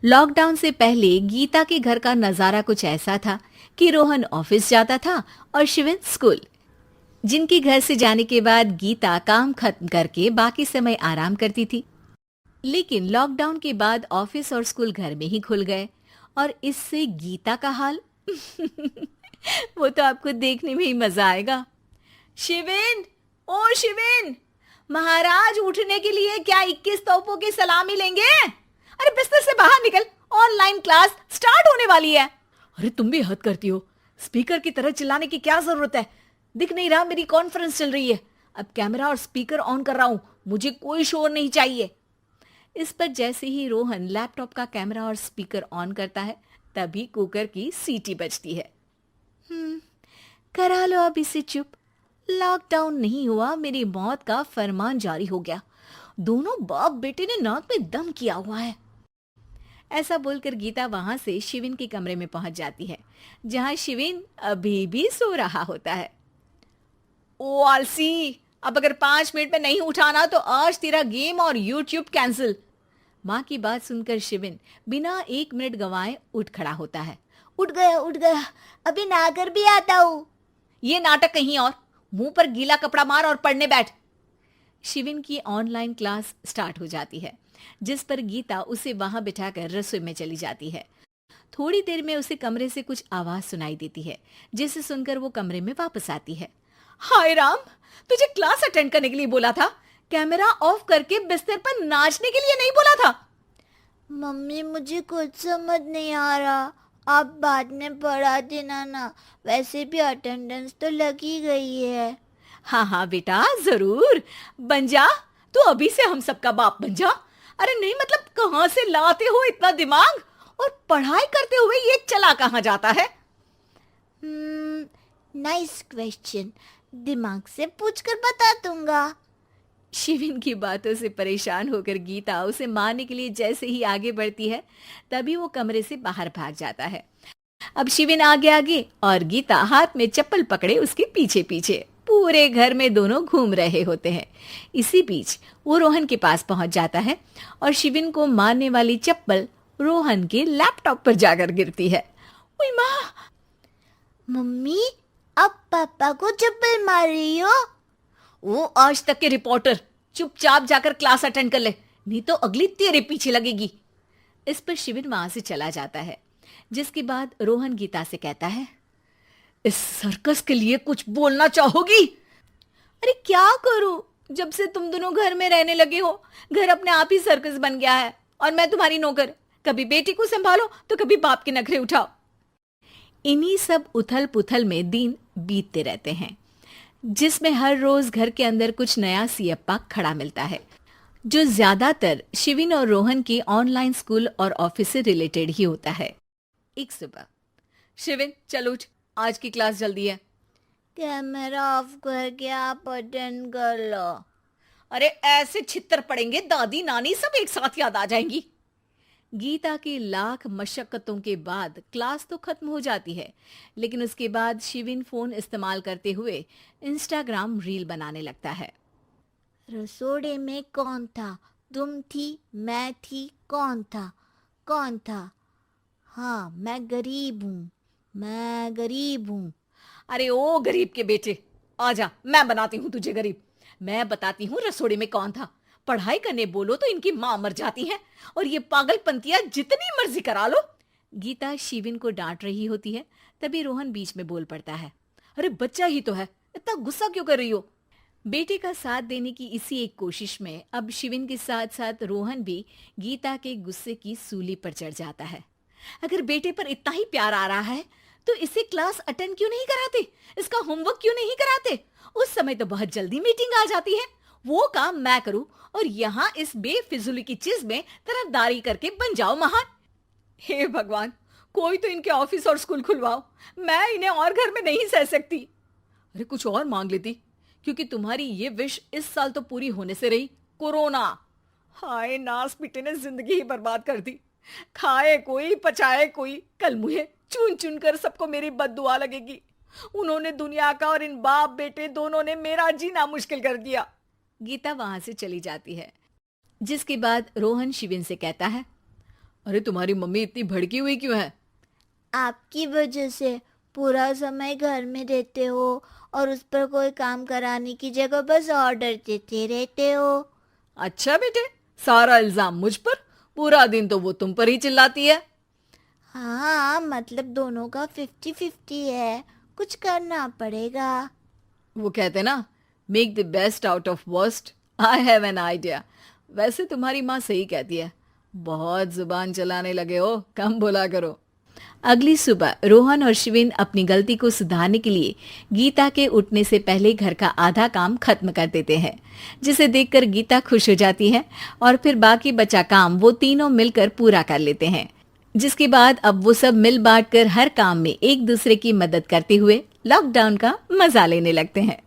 Lockdown से पहले गीता के घर का नजारा कुछ ऐसा था कि रोहन ऑफिस जाता था और शिविन स्कूल। जिनके घर से जाने के बाद गीता काम खत्म करके बाकी समय आराम करती थी। लेकिन लॉकडाउन के बाद ऑफिस और स्कूल घर में ही खुल गए और इससे गीता का हाल वो तो आपको देखने में ही मजा आएगा। शिविन, ओ शिविन, महाराज उठने के लिए क्या 21 तोपों की सलामी लेंगे? अरे बिस्तर से बाहर निकल, ऑनलाइन क्लास स्टार्ट होने वाली है। अरे तुम भी हद करती हो, स्पीकर की तरह चिल्लाने की क्या जरूरत है? दिख नहीं रहा मेरी कॉन्फ्रेंस चल रही है। अब कैमरा और स्पीकर ऑन कर रहा हूं, मुझे कोई शोर नहीं चाहिए। इस पर जैसे ही रोहन लैपटॉप का कैमरा और स्पीकर ऑन करता है तभी कुकर की सीटी बजती है। करा लो अब इसे चुप। लॉकडाउन नहीं हुआ, मेरी मौत का फरमान जारी हो गया। दोनों बाप बेटे ने नाक में दम किया हुआ है। ऐसा बोलकर गीता वहां से शिविन के कमरे में पहुंच जाती है, जहां शिविन अभी भी सो रहा होता है। ओ आलसी, अब अगर 5 मिनट में नहीं उठाना तो आज तेरा गेम और यूट्यूब कैंसिल। माँ की बात सुनकर शिविन बिना 1 मिनट गंवाए उठ खड़ा होता है। उठ गया, अभी नहाकर भी आता हूँ। ये नाटक कहीं और, मुंह पर गीला कपड़ा मार और पढ़ने बैठ। शिविन की ऑनलाइन क्लास स्टार्ट हो जाती है, जिस पर गीता उसे वहां बिठाकर रसोई में चली जाती है। थोड़ी देर में उसे कमरे से कुछ आवाज सुनाई देती है, जिसे सुनकर वो कमरे में वापस आती है। हाय राम, तुझे क्लास अटेंड करने के लिए बोला था, कैमरा ऑफ करके बिस्तर पर नाचने के लिए नहीं बोला था। मम्मी मुझे कुछ समझ नहीं आ रहा, आप बाद में पढ़ा देना ना, वैसे भी अटेंडेंस तो लगी गई है। हाँ हाँ बेटा, जरूर बन जा। तू अभी से हम सबका बाप बन जा। अरे नहीं मतलब कहाँ से लाते हो इतना दिमाग, और पढ़ाई करते हुए ये चला कहाँ जाता है? नाइस क्वेश्चन, दिमाग से पूछकर बता दूंगा। शिविन की बातों से परेशान होकर गीता उसे मारने के लिए जैसे ही आगे बढ़ती है तभी वो कमरे से बाहर भाग जाता है। अब शिविन आगे आगे और गीता हाथ में चप्पल पकड़े उसके पीछे पीछे पूरे घर में दोनों घूम रहे होते हैं। इसी बीच वो रोहन के पास पहुंच जाता है और शिविन को मारने वाली चप्पल रोहन के लैपटॉप पर जाकर गिरती है। ओए माँ! मम्मी, अब पापा को चप्पल मार रही हो? वो आज तक के रिपोर्टर, चुपचाप जाकर क्लास अटेंड कर ले, नहीं तो अगली तेरे पीछे लगेगी। इस पर शिविन वहां से चला जाता है, जिसके बाद रोहन गीता से कहता है, इस सर्कस के लिए कुछ बोलना चाहोगी? अरे क्या करूं, जब से तुम दोनों घर में रहने लगे हो, घर अपने आप ही सर्कस बन गया है और मैं तुम्हारी नौकर। कभी बेटी को संभालो तो कभी बाप के नखरे उठाओ। इन्हीं सब उथल पुथल में दिन बीतते रहते हैं, जिसमें हर रोज घर के अंदर कुछ नया सियप्पा खड़ा मिलता है, जो ज्यादातर शिविन और रोहन के ऑनलाइन स्कूल और ऑफिस से रिलेटेड ही होता है। एक सुबह, शिविन चल उठ, आज की क्लास जल्दी है। कैमरा ऑफ करके आप अटेंड कर लो। अरे ऐसे छित्तर पड़ेंगे, दादी नानी सब एक साथ याद आ जाएंगी। गीता की लाख मशक्कतों के बाद क्लास तो खत्म हो जाती है, लेकिन उसके बाद शिविन फोन इस्तेमाल करते हुए इंस्टाग्राम रील बनाने लगता है। रसोड़े में कौन था? तुम थी, मैं थी, कौन था? कौन था? हाँ, मैं गरीब हूँ। अरे ओ गरीब के बेटे, आजा, मैं बनाती हूँ तुझे गरीब। मैं बताती हूँ रसोड़े में कौन था। पढ़ाई करने बोलो तो इनकी माँ मर जाती है, और ये पागलपंतियां जितनी मर्जी करा लो। गीता शिविन को डांट रही होती है, तभी रोहन बीच में बोल पड़ता है। अरे बच्चा ही तो है, इतना गुस्सा क्यों कर रही हो? बेटे का साथ देने की इसी एक कोशिश में अब शिविन के साथ साथ रोहन भी गीता के गुस्से की सूली पर चढ़ जाता है। अगर बेटे पर इतना ही प्यार आ रहा है तो इसे क्लास अटेंड क्यों नहीं कराते, इसका होमवर्क क्यों नहीं कराते? उस समय तो बहुत जल्दी मीटिंग आ जाती है, वो काम मैं करूं और यहाँ इस बेफिजुली की चीज में तरफदारी करके बन जाओ महान। हे भगवान, कोई तो इनके ऑफिस और स्कूल खुलवाओ, मैं इन्हें और घर में नहीं सह सकती। अरे कुछ और मांग लेती, क्योंकि तुम्हारी ये विश इस साल तो पूरी होने से रही, कोरोना। हाय नास बेटे ने जिंदगी ही बर्बाद कर दी। खाए कोई पचाए कोई, कल मुझे चुन चुन कर सबको मेरी बद्दुआ लगेगी। उन्होंने दुनिया का और इन बाप बेटे दोनों ने मेरा जीना मुश्किल कर दिया। गीता वहां से चली जाती है, जिसके बाद रोहन शिविन से कहता है, अरे तुम्हारी मम्मी इतनी भड़की हुई क्यों है? आपकी वजह से पूरा समय घर में रहते हो और उस पर कोई काम कराने की जगह बस ऑर्डर देते रहते हो। अच्छा बेटे, सारा इल्जाम मुझ पर? पूरा दिन तो वो तुम पर ही चिल्लाती है। हाँ, मतलब दोनों का 50-50 है, कुछ करना पड़ेगा। वो कहते ना, make the best out of worst. I have an idea. वैसे तुम्हारी माँ सही कहती है, बहुत जुबान चलाने लगे हो, कम बोला करो। अगली सुबह रोहन और शिविन अपनी गलती को सुधारने के लिए गीता के उठने से पहले घर का आधा काम खत्म कर देते हैं, जिसे देखकर गीता खुश हो जाती है और फिर बाकी बचा काम वो तीनों मिलकर पूरा कर लेते हैं। जिसके बाद अब वो सब मिल बांट कर हर काम में एक दूसरे की मदद करते हुए लॉकडाउन का मजा लेने लगते हैं।